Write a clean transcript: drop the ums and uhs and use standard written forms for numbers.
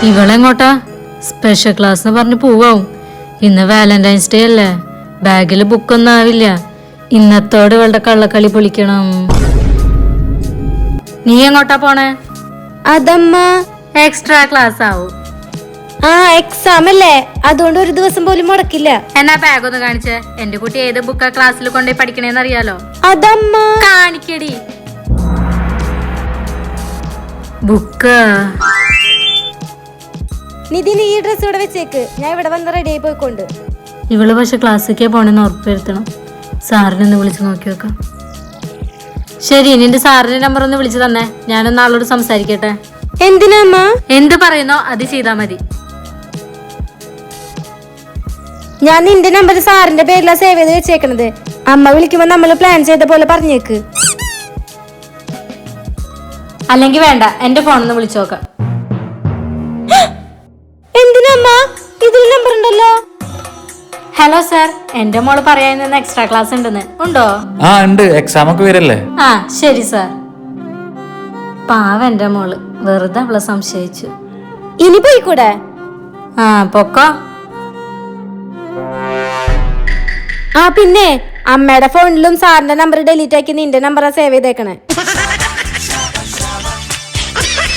ഇവളെങ്ങോട്ടാ? Special class എന്ന് പറഞ്ഞ് പോവാവും. ഇന്ന് വാലന്റൈൻസ് ഡേ അല്ലേ, ബാഗിൽ ബുക്കൊന്നും ആവില്ല. ഇന്നത്തോടെ ഇവളുടെ കള്ളക്കളി പൊളിക്കണം. നീ എങ്ങോട്ടാ പോണേ? അതമ്മ എക്സ്ട്രാ ക്ലാസ് ആവും. എക്സാം അല്ലേ, അതുകൊണ്ട് ഒരു ദിവസം പോലും മുടക്കില്ല. എന്നാ ബാഗ് ഒന്ന് കാണിച്ചേ. എന്റെ കുട്ടി ഏത് ബുക്കാ ക്ലാസ്സിൽ കൊണ്ടുപോയി പഠിക്കണേന്ന് അറിയാലോ. അതമ്മ കാണിക്കടി ബുക്ക്. നിധി, നീ ഈ ഡ്രസ് ഇവിടെ വെച്ചേക്ക്, ഞാൻ ഇവിടെ വന്ന് റെഡി ആയി പോയിക്കൊണ്ട്. ഇവള് പക്ഷെ ക്ലാസ്സിലേക്കേ പോണെന്ന് ഉറപ്പുവരുത്തണം. സാറിനൊന്ന് വിളിച്ചു നോക്കി വെക്കാം. ശരി, നിന്റെ സാറിന്റെ നമ്പർ ഒന്ന് വിളിച്ചു തന്നെ, ഞാനൊന്ന് ആളോട് സംസാരിക്കട്ടെ. എന്തിനമ്മ? എന്ത് പറയുന്നോ അത് ചെയ്താ മതി. ഞാൻ നിന്റെ നമ്പർ സാറിന്റെ പേരിലാ സേവ് ചെയ്ത് വെച്ചേക്കണത്. അമ്മ വിളിക്കുമ്പോ നമ്മൾ പ്ലാൻ ചെയ്ത പോലെ പറഞ്ഞേക്ക്. അല്ലെങ്കിൽ വേണ്ട, എന്റെ ഫോണിന്ന് വിളിച്ചു നോക്കാം. എന്തിനമ്മ? ഇതിൽ നമ്പർ ഉണ്ടല്ലോ. ഹലോ സാർ, എന്റെ മോള് പറയാൻ എക്സ്ട്രാ ക്ലാസ് ഉണ്ടെന്ന്. ഉണ്ടോ? ഉണ്ട്, എക്സാം ഒക്കെ വരല്ലേ. ശരി സാർ. പാവ എന്റെ മോള്, വെറുതെ അവളെ സംശയിച്ചു. ഇനി പോയിക്കൂടെ? പൊക്കോ. പിന്നെ അമ്മയുടെ ഫോണിലും സാറിന്റെ നമ്പർ ഡിലീറ്റ് ആക്കി നിന്റെ നമ്പറാ സേവ് ചെയ്തേക്കണേ.